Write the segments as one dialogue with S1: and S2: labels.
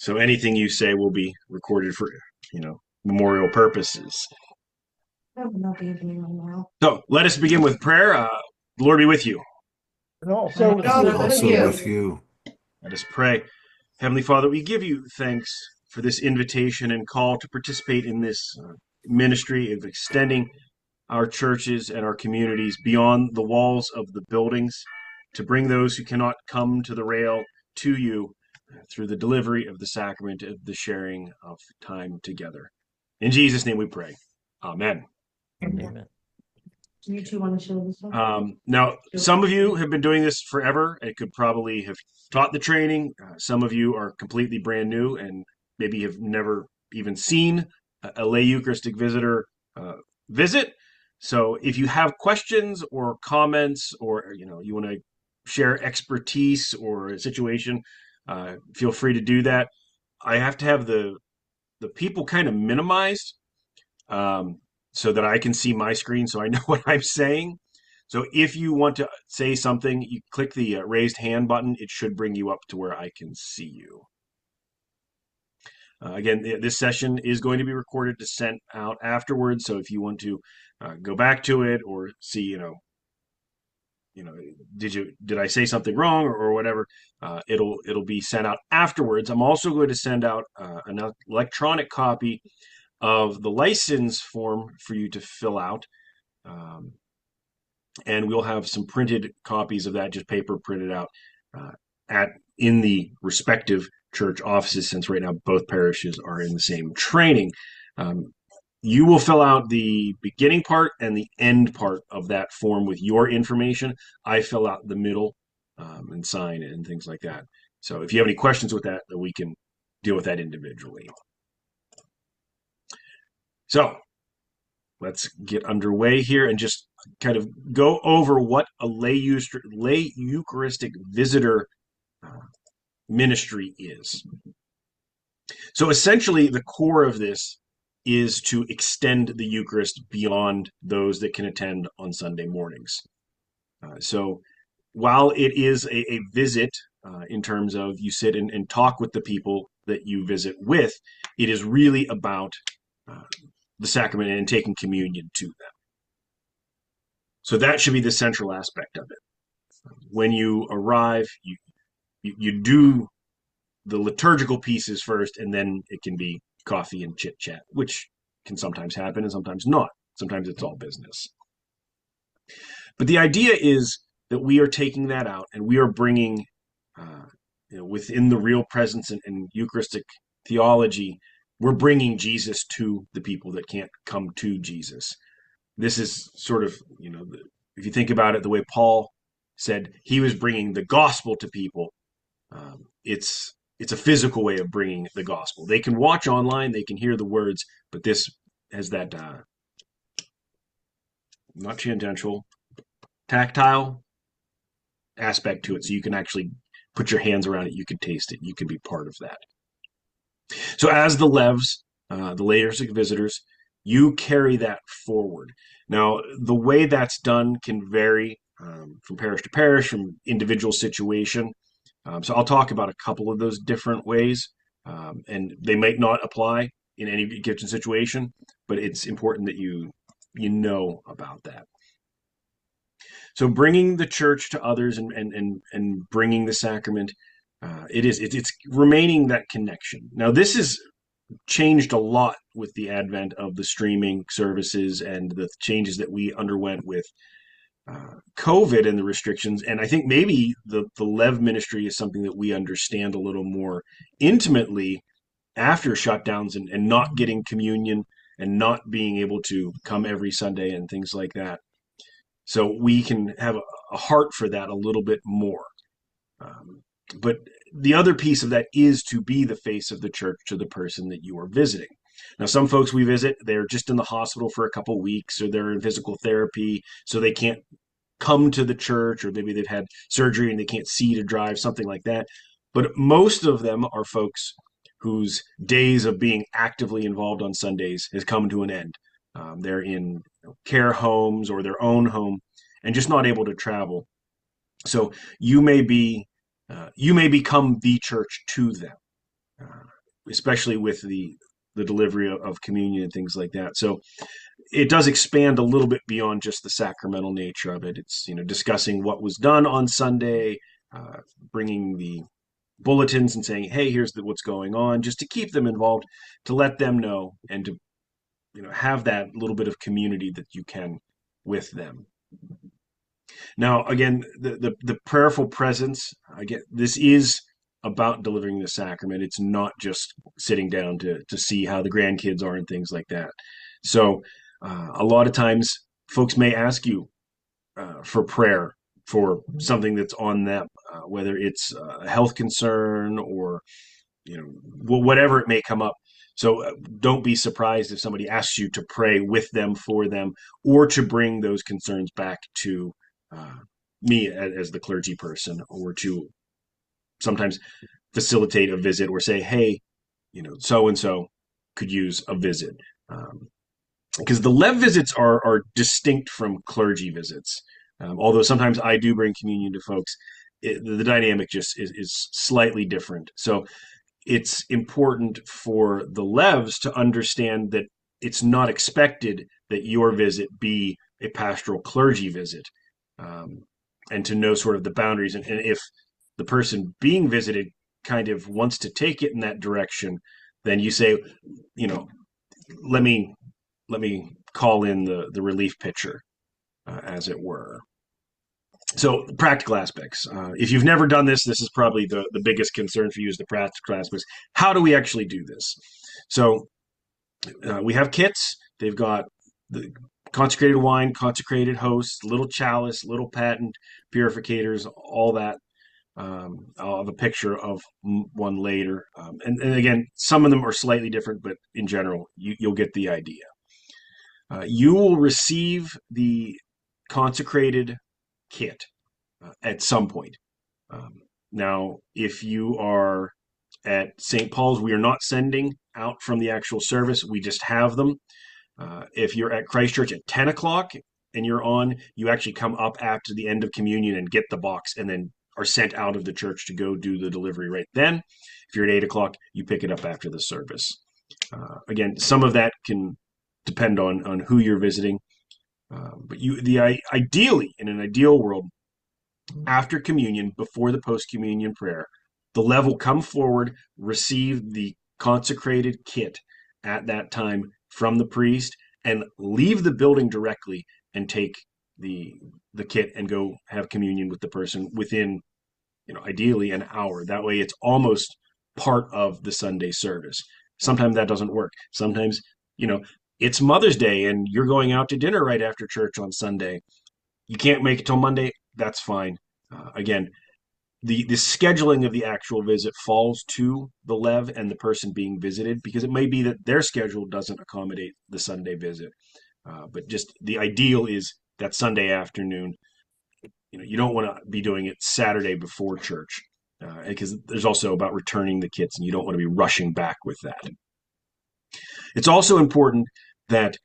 S1: So anything you say will be recorded for, memorial purposes. So let us begin with prayer. The Lord be with you.
S2: And also with
S3: And
S2: you.
S3: also with you.
S1: Let us pray. Heavenly Father, we give you thanks for this invitation and call to participate in this ministry of extending our churches and our communities beyond the walls of the buildings to bring those who cannot come to the rail to you through the delivery of the sacrament of the sharing of time together. In Jesus' name we pray. Amen.
S3: Amen.
S2: Do you two want to share this one?
S1: Now, some of you have been doing this forever and could probably have taught the training. Some of you are completely brand new and maybe have never even seen a lay Eucharistic visitor visit. So if you have questions or comments or you want to share expertise or a situation, feel free to do that. I have to have the people kind of minimized so that I can see my screen so I know what I'm saying. So if you want to say something, you click the raised hand button. It should bring you up to where I can see you. Again, this session is going to be recorded to send out afterwards. So if you want to go back to it or see, did I say something wrong or whatever, it'll be sent out afterwards. I'm also going to send out an electronic copy of the license form for you to fill out. And we'll have some printed copies of that, just paper printed out in the respective church offices, since right now both parishes are in the same training. You will fill out the beginning part and the end part of that form with your information. I fill out the middle and sign and things like that. So if you have any questions with that, we can deal with that individually. So let's get underway here and just kind of go over what a lay Eucharistic visitor ministry is. So essentially, the core of this is to extend the Eucharist beyond those that can attend on Sunday mornings. So while it is a visit in terms of you sit and talk with the people that you visit with, it is really about the sacrament and taking communion to them. So that should be the central aspect of it. When you arrive, you do the liturgical pieces first, and then it can be coffee and chit chat, which can sometimes happen and sometimes not. Sometimes it's all business. But the idea is that we are taking that out and we are bringing, within the real presence and Eucharistic theology, we're bringing Jesus to the people that can't come to Jesus. This is sort of, if you think about it, the way Paul said he was bringing the gospel to people, it's a physical way of bringing the gospel. They can watch online, they can hear the words, but this has that not tangential, tactile aspect to it. So you can actually put your hands around it, you can taste it, you can be part of that. So as the LEVs, the lay Eucharistic visitors, you carry that forward. Now, the way that's done can vary from parish to parish, from individual situation. So I'll talk about a couple of those different ways, and they might not apply in any given situation, but it's important that you know about that. So bringing the church to others and bringing the sacrament, it's remaining that connection. Now, this is changed a lot with the advent of the streaming services and the changes that we underwent with COVID and the restrictions. And I think maybe the LEV ministry is something that we understand a little more intimately after shutdowns and not getting communion and not being able to come every Sunday and things like that. So we can have a heart for that a little bit more. But the other piece of that is to be the face of the church to the person that you are visiting. Now, some folks we visit, they're just in the hospital for a couple of weeks, or they're in physical therapy, so they can't come to the church, or maybe they've had surgery and they can't see to drive, something like that. But most of them are folks whose days of being actively involved on Sundays has come to an end. They're in care homes or their own home and just not able to travel. So you may become the church to them. especially with the delivery of communion and things like that. So it does expand a little bit beyond just the sacramental nature of it. It's, discussing what was done on Sunday, uh, bringing the bulletins and saying, "Hey, here's what's going on," just to keep them involved, to let them know, and to have that little bit of community that you can with them. Now, again, the prayerful presence. Again, this is about delivering the sacrament. It's not just sitting down to see how the grandkids are and things like that. So, a lot of times, folks may ask you for prayer for something that's on them, whether it's a health concern or whatever it may come up. So don't be surprised if somebody asks you to pray with them, for them, or to bring those concerns back to uh, me as the clergy person, or to sometimes facilitate a visit or say, "Hey, so and so could use a visit." Because the LEV visits are distinct from clergy visits. Although sometimes I do bring communion to folks, the dynamic just is slightly different. So it's important for the Levs to understand that it's not expected that your visit be a pastoral clergy visit, um, and to know sort of the boundaries. And if the person being visited kind of wants to take it in that direction, then you say, you know, let me call in the relief pitcher, as it were. So practical aspects. If you've never done this, this is probably the biggest concern for you, is the practical aspects. How do we actually do this? So we have kits. They've got the consecrated wine, consecrated hosts, little chalice, little patent purificators, all that. I'll have a picture of one later. And again, some of them are slightly different, but in general, you'll get the idea. You will receive the consecrated kit at some point. Now, if you are at St. Paul's, we are not sending out from the actual service. We just have them. If you're at Christ Church at 10 o'clock and you're on, you actually come up after the end of communion and get the box, and then are sent out of the church to go do the delivery right then. If you're at 8 o'clock, you pick it up after the service. Again, some of that can depend on who you're visiting. But ideally, in an ideal world, after communion, before the post communion prayer, the LEV will come forward, receive the consecrated kit at that time from the priest, and leave the building directly and take the kit and go have communion with the person within, ideally an hour. That way, it's almost part of the Sunday service. Sometimes that doesn't work. Sometimes, you know, it's Mother's Day and you're going out to dinner right after church on Sunday. You can't make it till Monday. That's fine. Again, the scheduling of the actual visit falls to the LEV and the person being visited, because it may be that their schedule doesn't accommodate the Sunday visit. But just the ideal is that Sunday afternoon. You don't want to be doing it Saturday before church, because there's also about returning the kits, and you don't want to be rushing back with that. It's also important that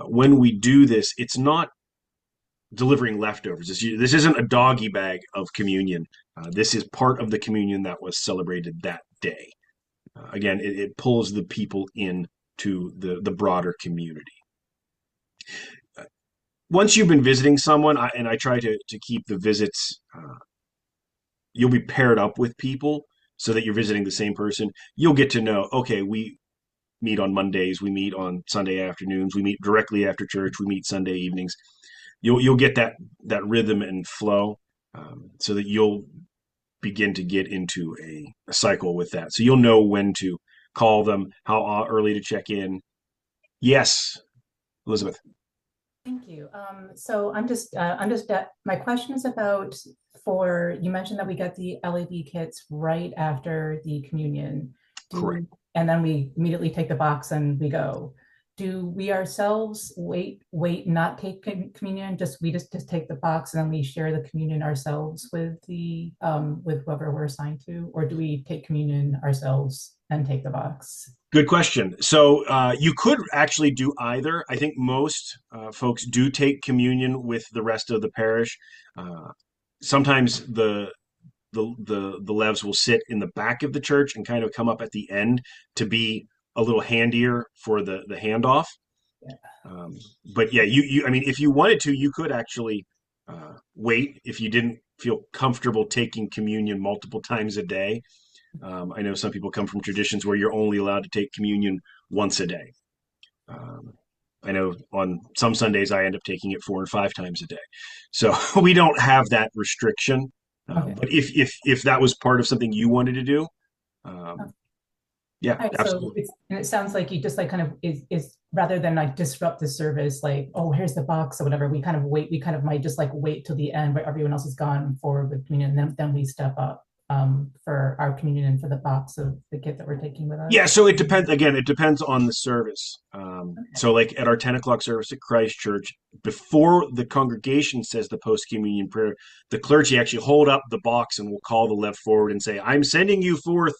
S1: when we do this, it's not delivering leftovers. This isn't a doggy bag of communion. This is part of the communion that was celebrated that day. Again, it pulls the people in to the broader community. Once you've been visiting someone, I try to keep the visits, you'll be paired up with people so that you're visiting the same person. You'll get to know, okay, we meet on Mondays, we meet on Sunday afternoons, we meet directly after church, we meet Sunday evenings. You'll get that rhythm and flow, so that you'll begin to get into a cycle with that. So you'll know when to call them, how early to check in. Yes, Elizabeth.
S3: Thank you. So my question is about, you mentioned that we get the LEV kits right after the communion.
S1: Correct.
S3: And then we immediately take the box and we go. Do we ourselves wait, not take communion? We just take the box and then we share the communion ourselves with with whoever we're assigned to, or do we take communion ourselves and take the box?
S1: Good question. So you could actually do either. I think most folks do take communion with the rest of the parish. Sometimes the levs will sit in the back of the church and kind of come up at the end to be a little handier for the handoff.
S3: Yeah.
S1: But yeah, I mean, if you wanted to, you could actually wait if you didn't feel comfortable taking communion multiple times a day. I know some people come from traditions where you're only allowed to take communion once a day. Um, I know on some Sundays I end up taking it 4 and 5 times a day. So we don't have that restriction.
S3: Okay.
S1: But if that was part of something you wanted to do,
S3: Okay.
S1: yeah,
S3: All right, so
S1: absolutely.
S3: and it sounds like you just like kind of is rather than like disrupt the service, like, oh, here's the box or whatever, we kind of might just like wait till the end where everyone else is gone forward with communion, and then we step up for our communion and for the box of the kit that we're taking with us.
S1: Yeah, so it depends. Again, it depends on the service.
S3: Okay.
S1: So, like at our 10 o'clock service at Christ Church, before the congregation says the post communion prayer, the clergy actually hold up the box and will call the left forward and say, "I'm sending you forth."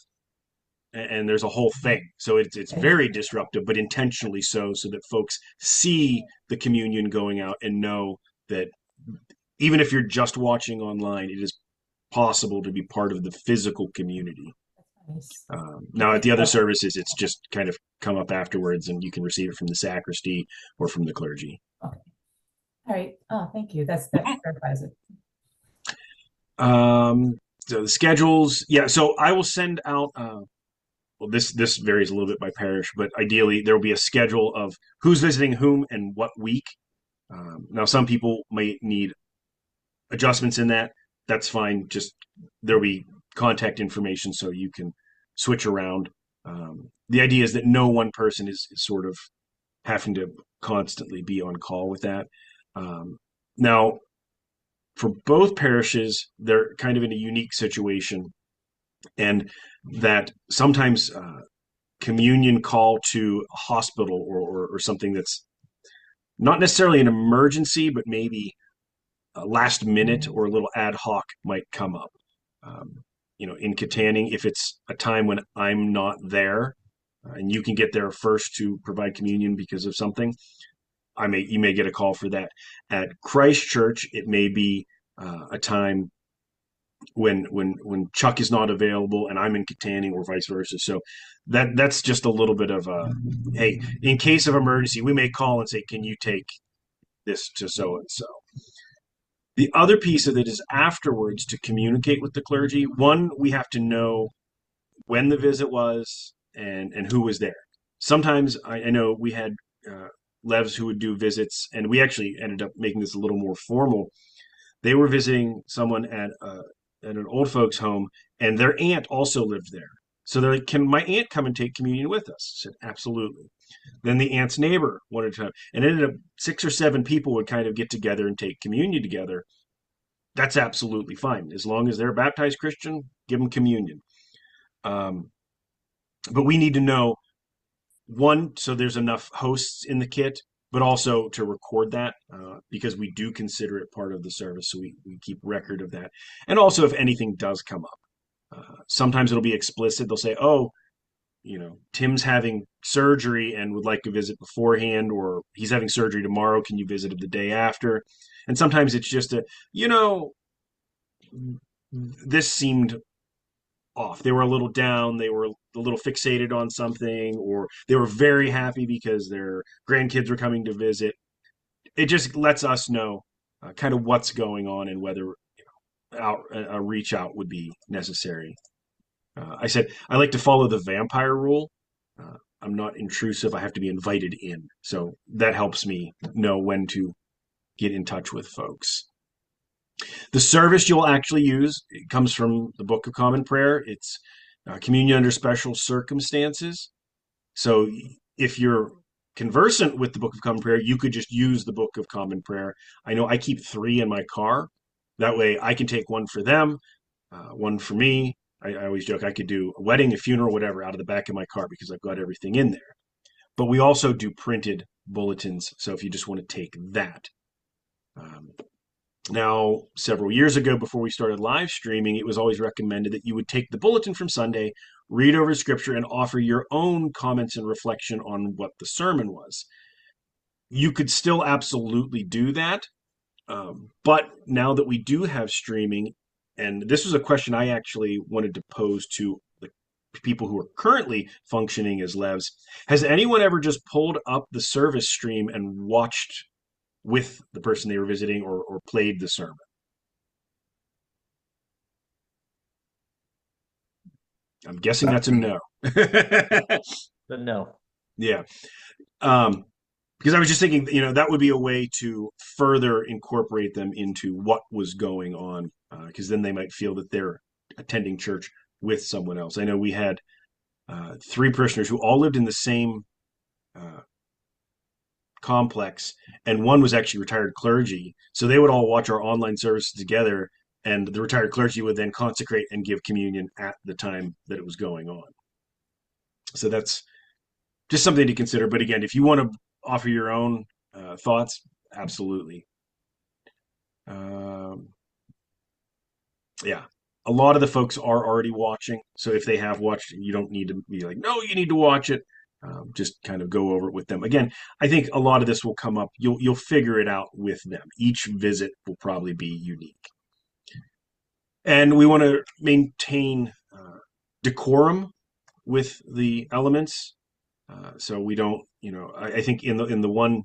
S1: And there's a whole thing. So it's
S3: Okay.
S1: very disruptive, but intentionally so that folks see the communion going out and know that even if you're just watching online, it is possible to be part of the physical community.
S3: Nice.
S1: Now, at the other services, it's just kind of come up afterwards, and you can receive it from the sacristy or from the clergy.
S3: Okay. All right. Oh, thank you. That clarifies it.
S1: So the schedules, yeah. So I will send out. Well, this varies a little bit by parish, but ideally there will be a schedule of who's visiting whom and what week. Now, some people might need adjustments in that. That's fine. Just there'll be contact information so you can switch around. The idea is that no one person is sort of having to constantly be on call with that. Now, for both parishes, they're kind of in a unique situation, and that sometimes communion call to a hospital or something that's not necessarily an emergency, but maybe a last minute or a little ad hoc might come up. Um, in Katanning, if it's a time when I'm not there and you can get there first to provide communion because of something, you may get a call for that. At Christ Church, it may be a time when Chuck is not available and I'm in Katanning or vice versa. So that's just a little bit of a hey, in case of emergency, we may call and say, can you take this to so and so? The other piece of it is afterwards to communicate with the clergy. One, we have to know when the visit was and who was there. Sometimes I know we had levs who would do visits, and we actually ended up making this a little more formal. They were visiting someone at an old folks home, and their aunt also lived there. So they're like, "Can my aunt come and take communion with us?" I said, "Absolutely." Then the aunt's neighbor wanted to, and it ended up 6 or 7 people would kind of get together and take communion together. That's absolutely fine as long as they're a baptized Christian. Give them communion. Um, but we need to know one, so there's enough hosts in the kit, but also to record that because we do consider it part of the service. So we keep record of that. And also, if anything does come up, sometimes it'll be explicit. They'll say, oh, Tim's having surgery and would like a visit beforehand, or he's having surgery tomorrow. Can you visit him the day after? And sometimes it's just this seemed off. They were a little down. They were a little fixated on something, or they were very happy because their grandkids were coming to visit. It just lets us know kind of what's going on and whether a reach out would be necessary. I said I like to follow the vampire rule. I'm not intrusive. I have to be invited in. So that helps me know when to get in touch with folks. The service you'll actually use comes from the Book of Common Prayer. It's communion under special circumstances. So if you're conversant with the Book of Common Prayer, you could just use the Book of Common Prayer. I know I keep 3 in my car. That way I can take one for them, one for me. I always joke I could do a wedding, a funeral, whatever, out of the back of my car because I've got everything in there. But we also do printed bulletins. So if you just want to take that. Now, several years ago, before we started live streaming, it was always recommended that you would take the bulletin from Sunday, read over scripture, and offer your own comments and reflection on what the sermon was. You could still absolutely do that. But now that we do have streaming, and this was a question I actually wanted to pose to the people who are currently functioning as LEVs. Has anyone ever just pulled up the service stream and watched with the person they were visiting, or played the sermon? I'm guessing that's a no.
S4: But no.
S1: Yeah. Because I was just thinking, that would be a way to further incorporate them into what was going on, because then they might feel that they're attending church with someone else. I know we had three parishioners who all lived in the same complex, and one was actually retired clergy. So they would all watch our online services together, and the retired clergy would then consecrate and give communion at the time that it was going on. So that's just something to consider. But again, if you want to offer your own thoughts, absolutely. Yeah, a lot of the folks are already watching. So if they have watched, you don't need to be like, no, you need to watch it. Just kind of go over it with them. Again, I think a lot of this will come up. You'll figure it out with them. Each visit will probably be unique. And we want to maintain decorum with the elements. So we don't, I think in the one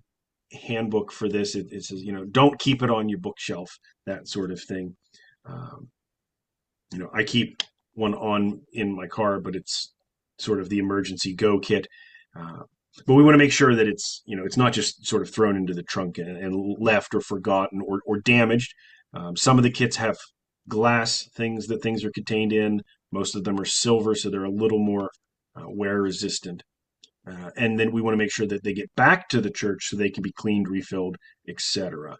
S1: handbook for this, it says, don't keep it on your bookshelf, that sort of thing. I keep one on in my car, but it's sort of the emergency go kit. But we want to make sure that it's not just sort of thrown into the trunk and left or forgotten or damaged. Some of the kits have glass things that things are contained in. Most of them are silver, so they're a little more wear resistant. And then we want to make sure that they get back to the church so they can be cleaned, refilled, etc.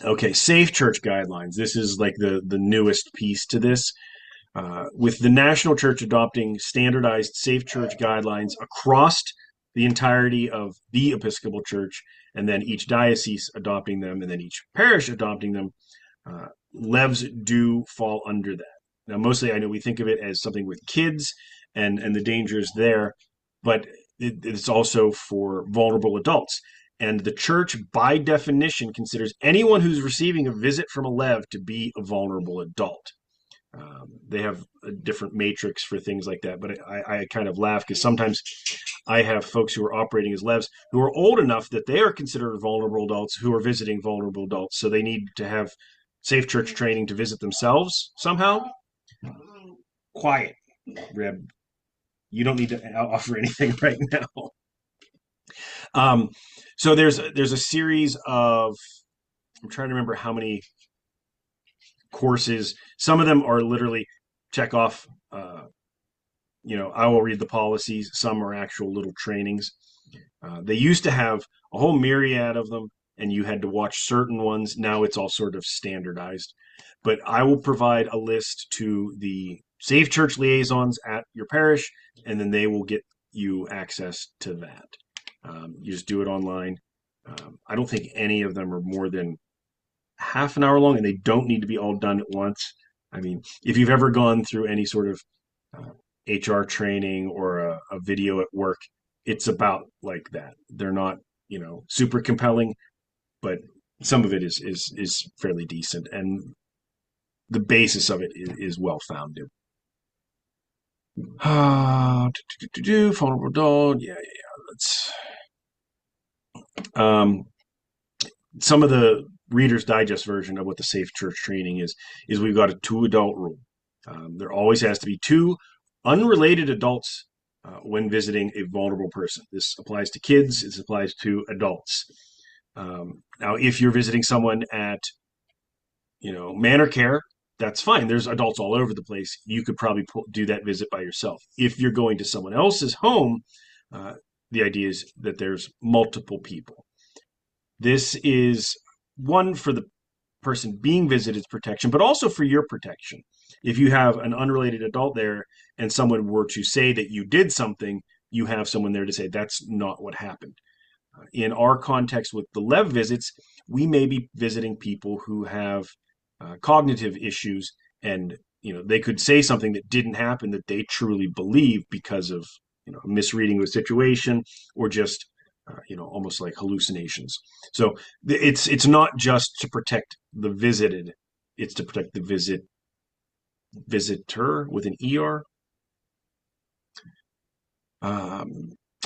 S1: Okay, safe church guidelines. This is like the newest piece to this. With the national church adopting standardized safe church guidelines across the entirety of the Episcopal Church, and then each diocese adopting them, and then each parish adopting them, LEVs do fall under that. Now, mostly I know we think of it as something with kids and the dangers there, but it's also for vulnerable adults. And the church, by definition, considers anyone who's receiving a visit from a LEV to be a vulnerable adult. They have a different matrix for things like that, but I kind of laugh because sometimes I have folks who are operating as LEVs who are old enough that they are considered vulnerable adults who are visiting vulnerable adults, so they need to have safe church training to visit themselves somehow. Quiet, Reb. You don't need to offer anything right now. So there's a series of, I'm trying to remember how many courses. Some of them are literally check off, I will read the policies. Some are actual little trainings. They used to have a whole myriad of them, and you had to watch certain ones. Now it's all sort of standardized. But I will provide a list to the Safe Church liaisons at your parish, and then they will get you access to that. You just do it online. I don't think any of them are more than half an hour long, and they don't need to be all done at once. I mean, if you've ever gone through any sort of HR training or a video at work, it's about like that. They're not, super compelling, but some of it is fairly decent, and the basis of it is well founded. Vulnerable adult, yeah. Let's. Some of the Reader's Digest version of what the Safe Church training is we've got a 2-adult rule. There always has to be 2 unrelated adults when visiting a vulnerable person. This applies to kids. This applies to adults. Now, if you're visiting someone at, Manor Care, that's fine. There's adults all over the place. You could probably do that visit by yourself. If you're going to someone else's home, the idea is that there's multiple people. This is one for the person being visited's protection, but also for your protection. If you have an unrelated adult there and someone were to say that you did something, you have someone there to say that's not what happened. In our context with the LEV visits, we may be visiting people who have cognitive issues, and they could say something that didn't happen that they truly believe because of misreading of a situation, or just almost like hallucinations. So it's not just to protect the visited; it's to protect the visitor with an er.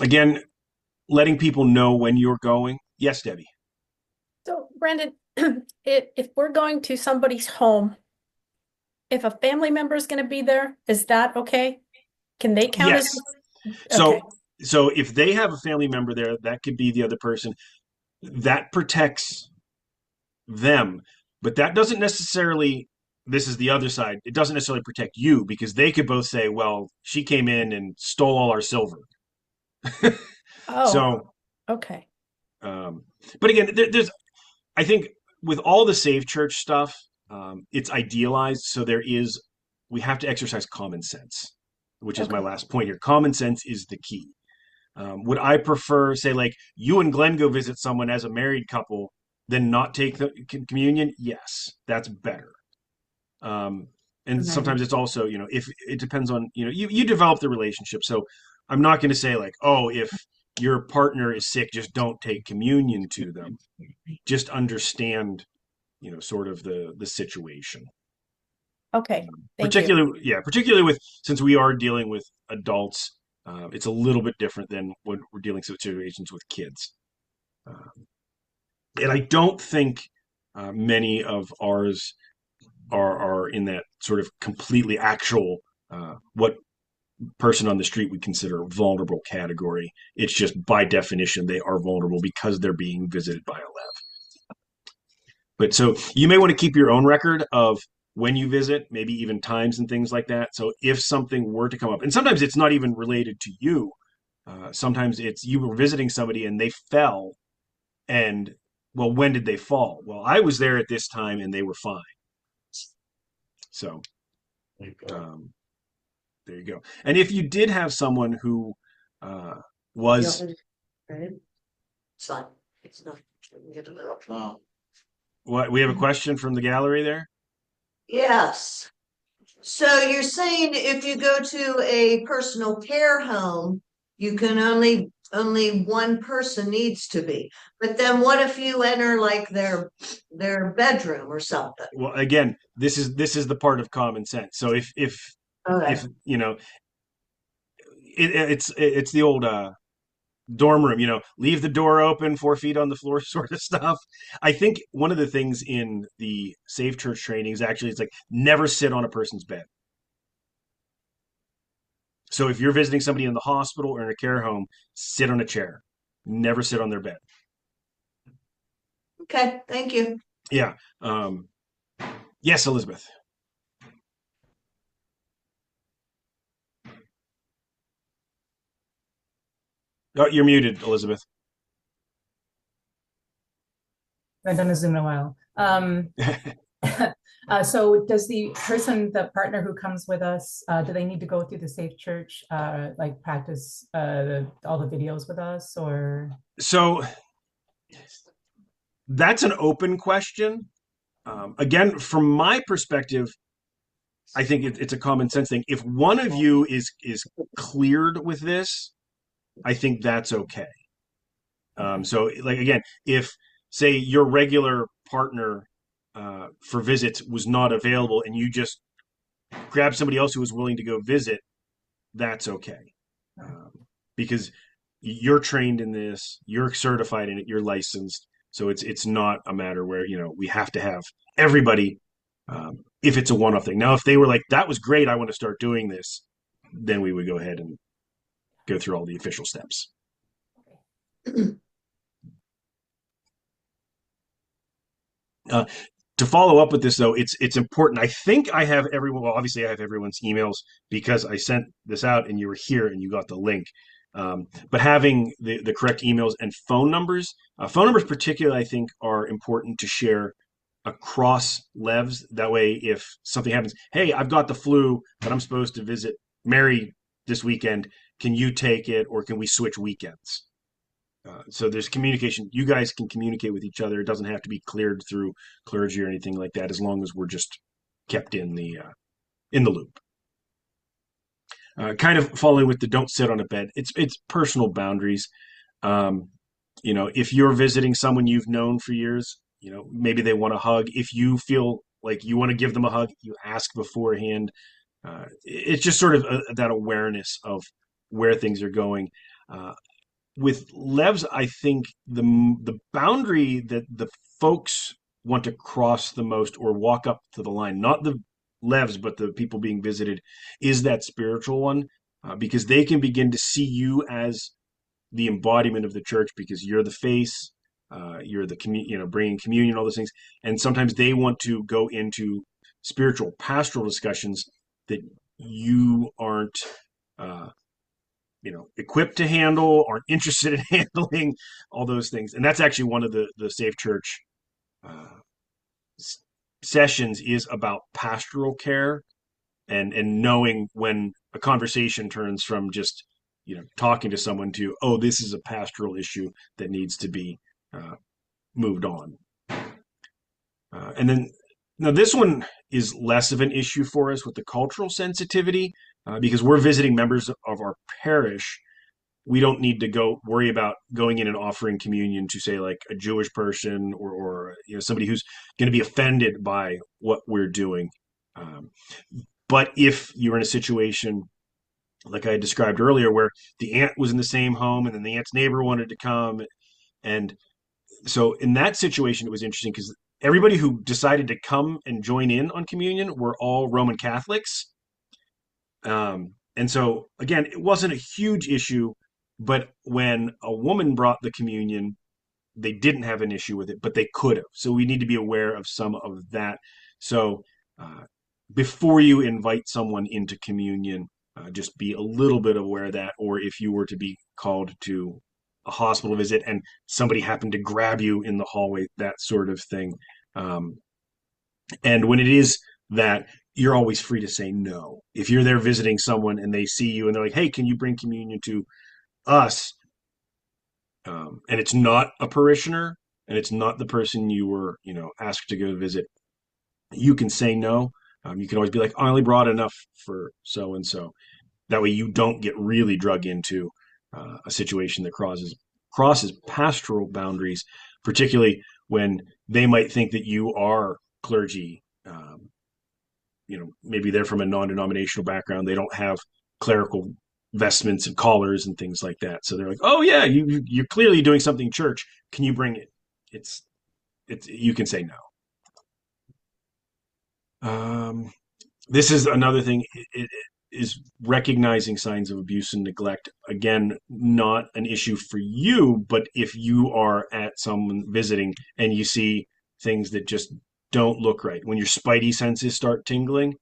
S1: Again, letting people know when you're going. Yes, Debbie.
S5: So, Brandon, if we're going to somebody's home, if a family member is going to be there, is that okay? Can they count
S1: Yes.
S5: as?
S1: So
S5: Okay.
S1: so if they have a family member there, that could be the other person. That protects them, but that doesn't necessarily. This is the other side. It doesn't necessarily protect you because they could both say, "Well, she came in and stole all our silver."
S5: Oh,
S1: So,
S5: okay.
S1: um, but again, there's I think with all the Save Church stuff, it's idealized. So we have to exercise common sense, which is my
S5: Okay.
S1: last point here. Common sense is the key. Would I prefer, say, like you and Glenn go visit someone as a married couple, than not take the communion? Yes, that's better. Um, and sometimes it's also, if it depends on, you develop the relationship. So I'm not going to say like, oh, if your partner is sick, just don't take communion to them. Just understand, sort of the situation.
S5: Okay. Thank you.
S1: Particularly with since we are dealing with adults, it's a little bit different than when we're dealing with situations with kids. And I don't think many of ours are in that sort of completely actual what person on the street would consider vulnerable category. It's just by definition they are vulnerable because they're being visited by a LEV. But so you may want to keep your own record of when you visit, maybe even times and things like that. So if something were to come up, and sometimes it's not even related to you. Sometimes it's you were visiting somebody and they fell, and well, when did they fall? Well, I was there at this time and they were fine. So um, there you go. And if you did have someone who was
S2: Son, it's not.
S1: what we have a question from the gallery there.
S6: Yes. So you're saying if you go to a personal care home, you can only one person needs to be. But then what if you enter like their bedroom or something?
S1: Well, again, this is the part of common sense. So
S6: Okay.
S1: if it's the old dorm room, leave the door open, 4 feet on the floor, sort of stuff. I think one of the things in the Safe Church training is actually it's like never sit on a person's bed. So if you're visiting somebody in the hospital or in a care home, sit on a chair. Never sit on their bed.
S6: Okay, thank you.
S1: Yeah. Yes, Elizabeth. Oh, you're muted, Elizabeth.
S3: I haven't done a Zoom in a while. So does the partner who comes with us, do they need to go through the Safe Church, like practice all the videos with us, or?
S1: So that's an open question. Again, from my perspective, I think it's a common sense thing. If one of you is cleared with this, I think that's okay. So, like again, if say your regular partner for visits was not available, and you just grab somebody else who was willing to go visit, that's okay, because you're trained in this, you're certified in it, you're licensed. So it's not a matter where we have to have everybody. If it's a one-off thing. Now, if they were like, that was great, I want to start doing this, then we would go ahead and go through all the official steps. To follow up with this, though, it's important. I think I have everyone. Well, obviously, I have everyone's emails because I sent this out and you were here and you got the link. But having the correct emails and phone numbers particularly, I think, are important to share across LEVs. That way, if something happens, hey, I've got the flu, but I'm supposed to visit Mary this weekend. Can you take it, or can we switch weekends? So there's communication. You guys can communicate with each other. It doesn't have to be cleared through clergy or anything like that, as long as we're just kept in the loop. Kind of following with the don't sit on a bed. It's personal boundaries. if you're visiting someone you've known for years, maybe they want a hug. If you feel like you want to give them a hug, you ask beforehand. It's just sort of that awareness of where things are going. With Levs, I think the boundary that the folks want to cross the most or walk up to the line, not the Levs, but the people being visited, is that spiritual one, because they can begin to see you as the embodiment of the church because you're the face, you're the bringing communion, all those things, and sometimes they want to go into spiritual pastoral discussions that you aren't equipped to handle, aren't interested in handling, all those things. And that's actually one of the Safe Church uh, sessions is about pastoral care and knowing when a conversation turns from just talking to someone to, oh, this is a pastoral issue that needs to be moved on. And then now this one is less of an issue for us with the cultural sensitivity because we're visiting members of our parish. We don't need to go worry about going in and offering communion to, say, like a Jewish person or somebody who's going to be offended by what we're doing. But if you're in a situation like I described earlier, where the aunt was in the same home and then the aunt's neighbor wanted to come, and so in that situation, it was interesting because everybody who decided to come and join in on communion were all Roman Catholics. And so, again, it wasn't a huge issue, but when a woman brought the communion, they didn't have an issue with it, but they could have. So we need to be aware of some of that. So before you invite someone into communion, just be a little bit aware of that. Or if you were to be called to a hospital visit and somebody happened to grab you in the hallway, that sort of thing. And when it is that, you're always free to say no. If you're there visiting someone and they see you and they're like, hey, can you bring communion to us? And it's not a parishioner and it's not the person you were, asked to go visit, you can say no. You can always be like, I only brought enough for so and so. That way you don't get really drug into a situation that crosses pastoral boundaries, particularly when they might think that you are clergy. Maybe they're from a non-denominational background. They don't have clerical vestments and collars and things like that. So they're like, oh yeah, you're clearly doing something church. Can you bring it? It's you can say no. This is another thing. It is recognizing signs of abuse and neglect. Again, not an issue for you, but if you are at someone visiting and you see things that just don't look right, when your spidey senses start tingling,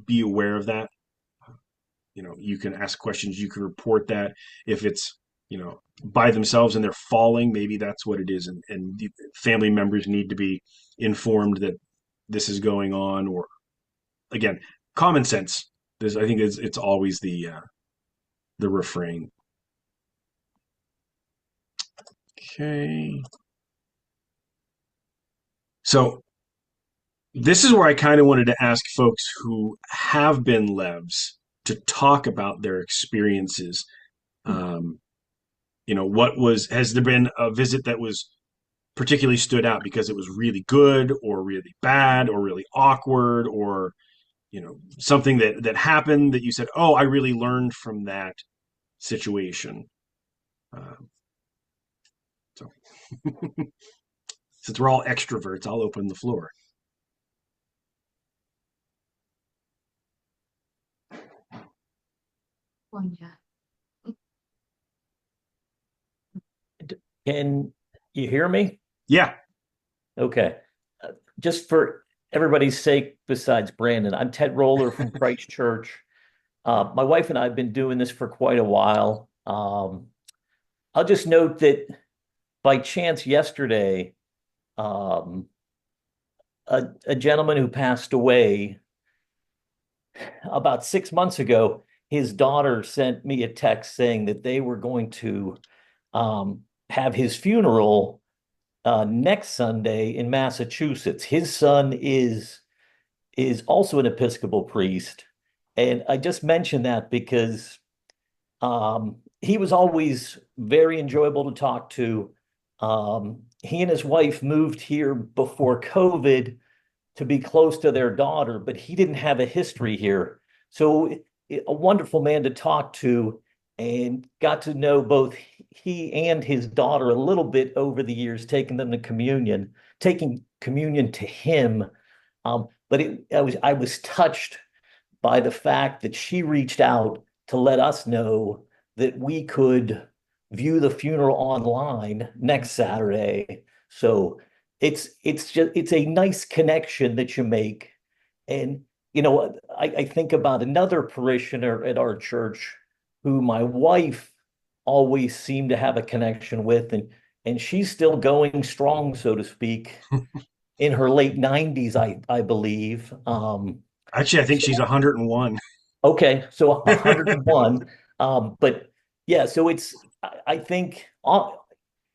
S1: be aware of that. You can ask questions, you can report that. If it's, by themselves and they're falling, maybe that's what it is. And family members need to be informed that this is going on, or again, common sense. I think it's always the refrain. Okay. So this is where I kind of wanted to ask folks who have been Levs to talk about their experiences. Has there been a visit that was particularly stood out because it was really good or really bad or really awkward, or something that happened that you said, oh, I really learned from that situation. So since we're all extroverts, I'll open the floor.
S2: Oh, yeah.
S4: Can you hear me?
S1: Yeah.
S4: Okay. Just for everybody's sake, besides Brandon, I'm Ted Roller from Christchurch. My wife and I have been doing this for quite a while. I'll just note that by chance yesterday, a gentleman who passed away about 6 months ago, his daughter sent me a text saying that they were going to have his funeral next Sunday in Massachusetts. His son is also an Episcopal priest. And I just mentioned that because he was always very enjoyable to talk to. He and his wife moved here before COVID to be close to their daughter, but he didn't have a history here. So a wonderful man to talk to, and got to know both he and his daughter a little bit over the years, taking them to communion, taking communion to him. But I was touched by the fact that she reached out to let us know that we could view the funeral online next Saturday. So it's a nice connection that you make. And I think about another parishioner at our church who my wife always seemed to have a connection with, and she's still going strong, so to speak, in her late 90s, I believe.
S1: Actually, I think she's
S4: So
S1: 101.
S4: okay, so 101. But yeah, so I think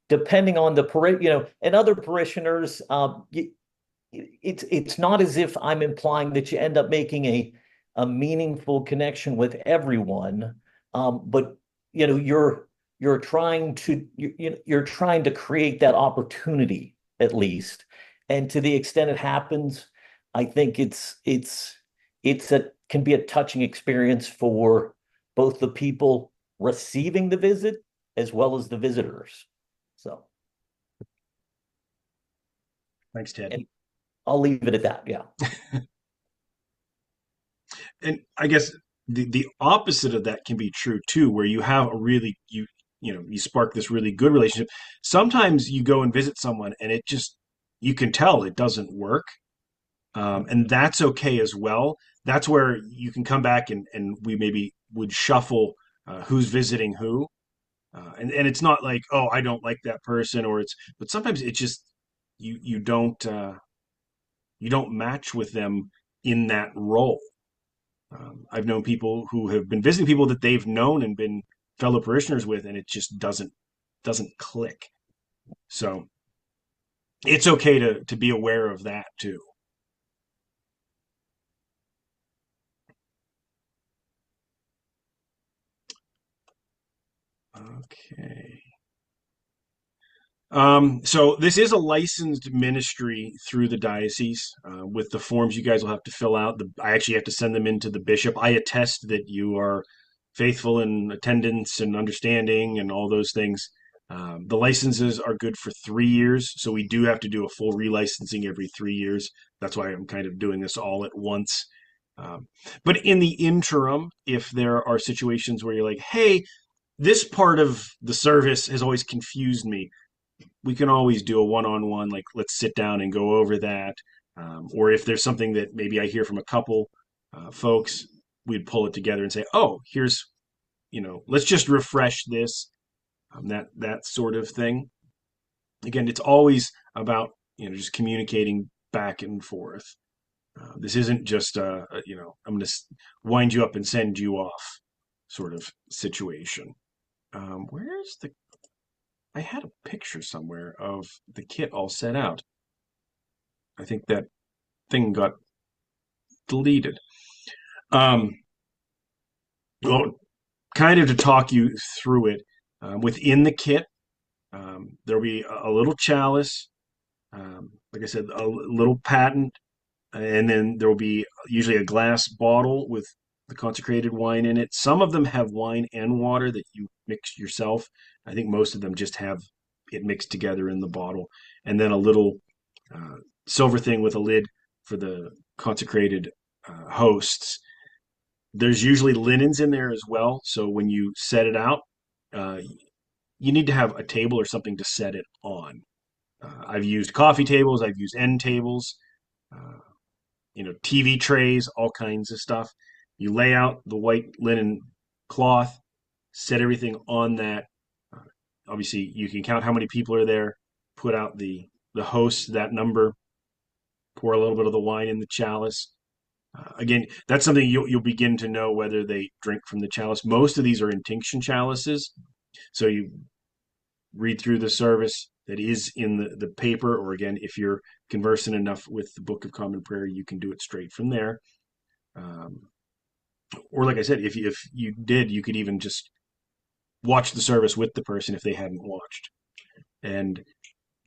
S4: depending on the and other parishioners, it's not as if I'm implying that you end up making a meaningful connection with everyone. But you're trying to you're trying to create that opportunity at least. And to the extent it happens, I think it's a can be a touching experience for both the people receiving the visit as well as the visitors. So,
S1: Thanks, Ted.
S4: and I'll leave it at that. Yeah.
S1: And I guess the opposite of that can be true too, where you have a really you spark this really good relationship. Sometimes you go and visit someone and it just you can tell it doesn't work. And that's okay as well. That's where you can come back and we maybe would shuffle who's visiting who. And it's not like, oh, I don't like that person, or but sometimes it's just you you don't match with them in that role. I've known people who have been visiting people that they've known and been fellow parishioners with, and it just doesn't click. So it's okay to be aware of that too. Okay. So this is a licensed ministry through the diocese with the forms you guys will have to fill out. I actually have to send them in to the bishop. I attest that you are faithful in attendance and understanding and all those things. The licenses are good for 3 years, so we do have to do a full relicensing every 3 years. That's why I'm kind of doing this all at once. Um, but in the interim, if there are situations where you're like, hey, this part of the service has always confused me, we can always do a one-on-one, like let's sit down and go over that. Or if there's something that maybe I hear from a couple folks, we'd pull it together and say, oh, here's, let's just refresh this, that sort of thing. Again, it's always about, just communicating back and forth. This isn't just, I'm going to wind you up and send you off sort of situation. Where's the I had a picture somewhere of the kit all set out. I think that thing got deleted. Um, well, kind of to talk you through it, within the kit, there'll be a little chalice, like I said, a little patent, and then there will be usually a glass bottle with the consecrated wine in it. Some of them have wine and water that you mix yourself. I think most of them just have it mixed together in the bottle, and then a little uh, silver thing with a lid for the consecrated hosts. There's usually linens in there as well, so when you set it out, uh, you need to have a table or something to set it on. I've used coffee tables, I've used end tables, uh, TV trays, all kinds of stuff. You lay out the white linen cloth, set everything on that. Uh, Obviously, you can count how many people are there, put out the host, that number, pour a little bit of the wine in the chalice. Again, that's something you'll begin to know whether they drink from the chalice. Most of these are intinction chalices, so you read through the service that is in the paper, or again, if you're conversant enough with the Book of Common Prayer, you can do it straight from there. Um, or like I said, if you did, you could even just watch the service with the person if they hadn't watched, and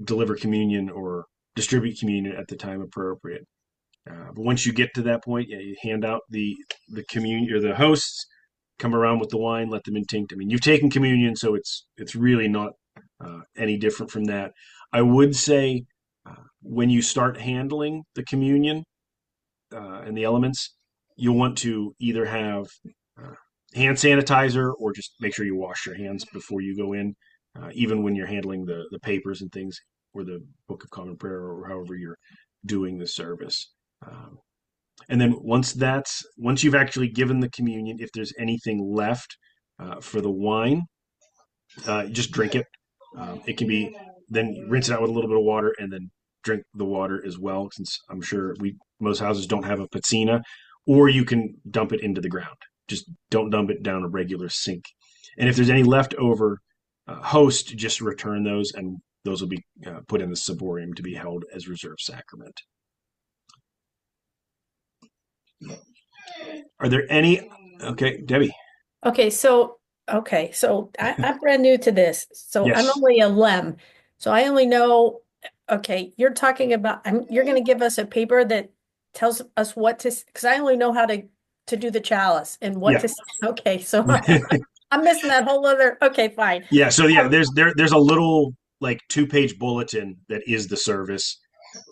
S1: deliver communion or distribute communion at the time appropriate. But once you get to that point, yeah, you hand out the communion, or the hosts come around with the wine, let them intinct. I mean, you've taken communion, so it's really not any different from that. I would say when you start handling the communion and the elements, you'll want to either have uh, hand sanitizer or just make sure you wash your hands before you go in, even when you're handling the papers and things, or the Book of Common Prayer, or however you're doing the service. Um, and then once you've actually given the communion, if there's anything left for the wine, just drink it. It can be then rinse it out with a little bit of water and then drink the water as well, since I'm sure most houses don't have a piscina, or you can dump it into the ground. Just don't dump it down a regular sink. And if there's any leftover host, just return those, and those will be put in the ciborium to be held as reserved sacrament. Are there any? Okay, Debbie.
S5: I'm brand new to this. So I'm
S1: Yes.
S5: only a LEM. So I only know, you're talking about, you're going to give us a paper that tells us what to, because I only know how to do the chalice and what
S1: Yeah.
S5: to, okay, so I'm missing that whole other, okay, fine.
S1: Yeah. So yeah, there's a little like 2-page bulletin that is the service.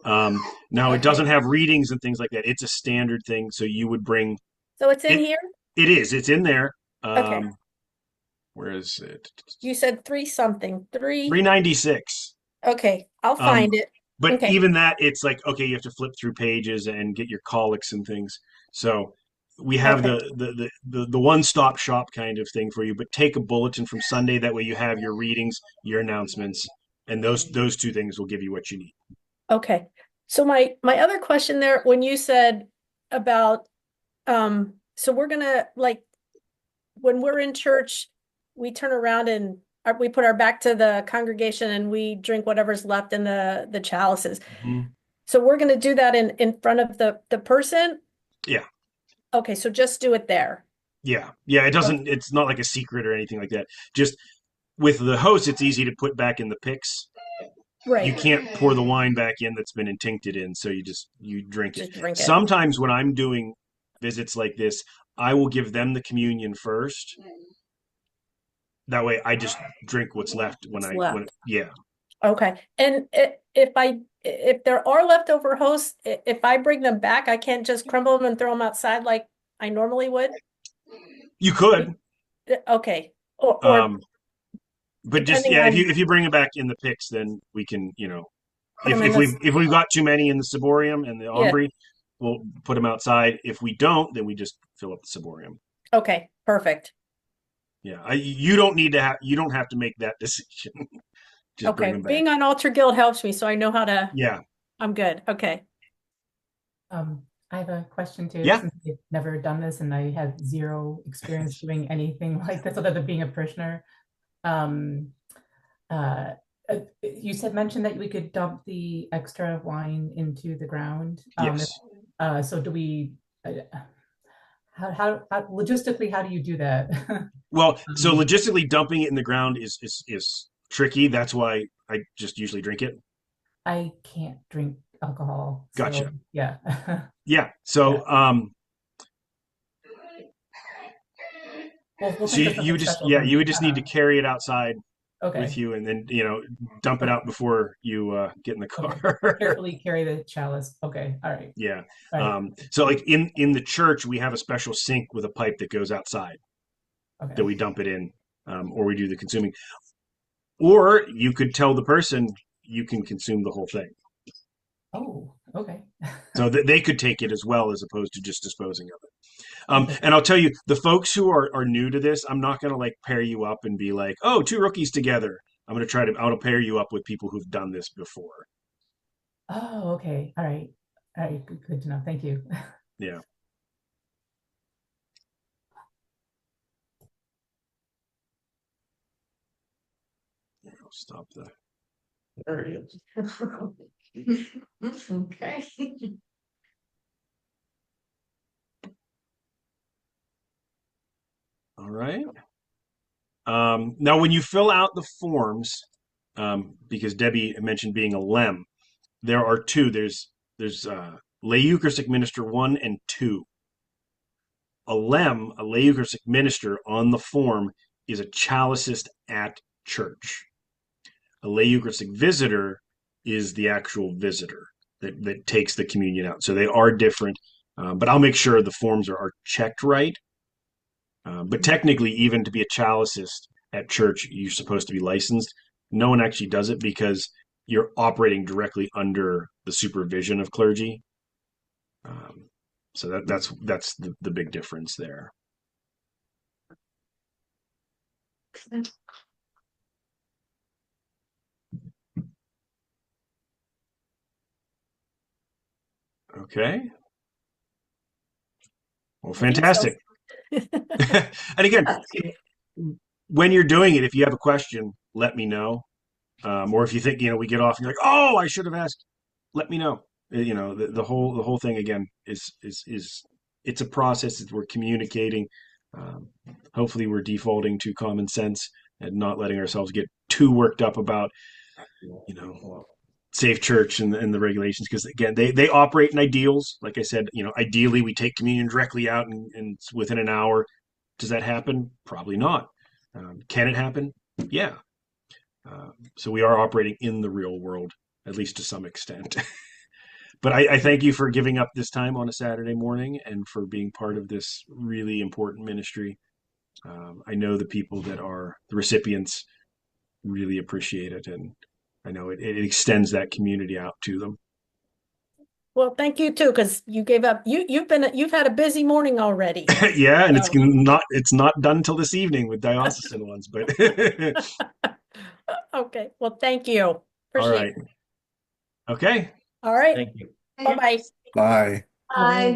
S1: Now it doesn't have readings and things like that. It's a standard thing. So you would bring
S5: So it's in
S1: it.
S5: here?
S1: It is. It's in there.
S5: Okay.
S1: Where is it?
S5: You said three something,
S1: 396.
S5: okay, I'll
S1: Um,
S5: find it.
S1: but
S5: Okay.
S1: even that, it's like, okay, you have to flip through pages and get your colics and things. So we have
S5: Okay.
S1: the one-stop shop kind of thing for you. But take a bulletin from Sunday. That way you have your readings, your announcements, and those two things will give you what you need.
S5: Okay. So my other question there, when you said about, so we're gonna like, when we're in church, we turn around and we put our back to the congregation and we drink whatever's left in the chalices.
S1: Mhm.
S5: So we're gonna do that in front of the person?
S1: Yeah.
S5: Okay, so just do it there.
S1: Yeah. Yeah. It's not like a secret or anything like that. Just with the host, it's easy to put back in the picks. You
S5: Right.
S1: can't pour the wine back in that's been intincted in, so you drink it.
S5: Just drink it.
S1: Sometimes when I'm doing visits like this, I will give them the communion first. That way I just drink what's left yeah.
S5: Okay. And if there are leftover hosts, if I bring them back, I can't just crumble them and throw them outside like I normally would?
S1: You could.
S5: Okay. Or
S1: But just
S5: depending
S1: yeah,
S5: on
S1: if you bring it back in the picks, then we can,
S5: put them in
S1: if we've got too many in the ciborium and the
S5: Yeah.
S1: ombre, we'll put them outside. If we don't, then we just fill up the ciborium.
S5: Okay, perfect.
S1: Yeah, you don't have to make that decision. Just bring
S5: Okay,
S1: them back.
S5: being on Altar Guild helps me, so I know how to,
S1: Yeah.
S5: I'm good. Okay.
S3: I have a question too.
S1: Yeah.
S3: Since I've never done this and I have zero experience doing anything like this other than being a parishioner. You mentioned that we could dump the extra wine into the ground.
S1: Yes.
S3: So do we? How logistically? How do you do that?
S1: Well, so logistically, dumping it in the ground is tricky. That's why I just usually drink it.
S3: I can't drink alcohol.
S1: Gotcha.
S3: So, yeah.
S1: Yeah. So
S3: We'll
S1: so
S3: think of something special for
S1: you would
S3: me.
S1: just need to carry it outside
S3: Okay.
S1: with you, and then dump it out before you get in the car.
S3: Carefully carry the chalice. Okay. All right.
S1: Yeah.
S3: All right.
S1: So like in the church, we have a special sink with a pipe that goes outside
S3: Okay.
S1: that we dump it in, or we do the consuming. Or you could tell the person you can consume the whole thing.
S3: Oh, okay.
S1: So that they could take it as well, as opposed to just disposing of it. And I'll tell you, the folks who are new to this, I'm not going to like pair you up and be like, oh, two rookies together. I'm going to I'll pair you up with people who've done this before.
S3: Oh, okay. All right. All right. Good to know. Thank you.
S1: Yeah. I'll stop the.
S2: There it is. Okay.
S1: All right. Now, when you fill out the forms, because Debbie mentioned being a LEM, there are two. There's lay Eucharistic minister 1 and 2. A LEM, a lay Eucharistic minister, on the form is a chalicist at church. A lay Eucharistic visitor is the actual visitor that takes the communion out. So they are different, but I'll make sure the forms are checked right. But technically, even to be a chalicist at church, you're supposed to be licensed. No one actually does it because you're operating directly under the supervision of clergy. So that's the big difference there. Okay. Well,
S5: I think so.
S1: fantastic. And again, when you're doing it, if you have a question, let me know. Or if you think, we get off and you're like, oh, I should have asked, let me know. The whole thing again is it's a process that we're communicating. Hopefully we're defaulting to common sense and not letting ourselves get too worked up about, safe church and the regulations. Because again, they operate in ideals. Like I said, ideally we take communion directly out and within an hour. Does that happen? Probably not. Can it happen? Yeah. So we are operating in the real world, at least to some extent. But I thank you for giving up this time on a Saturday morning and for being part of this really important ministry. I know the people that are the recipients really appreciate it, and I know it extends that community out to them.
S5: Well, thank you too, because you gave up. You've had a busy morning already.
S1: Yeah, and
S5: So.
S1: it's not done till this evening with diocesan ones, but
S5: Okay. Well, thank you.
S1: all
S5: Appreciate
S1: right.
S5: it.
S1: Okay.
S5: All right.
S4: Thank you.
S5: Bye-bye.
S2: Bye.
S6: Bye.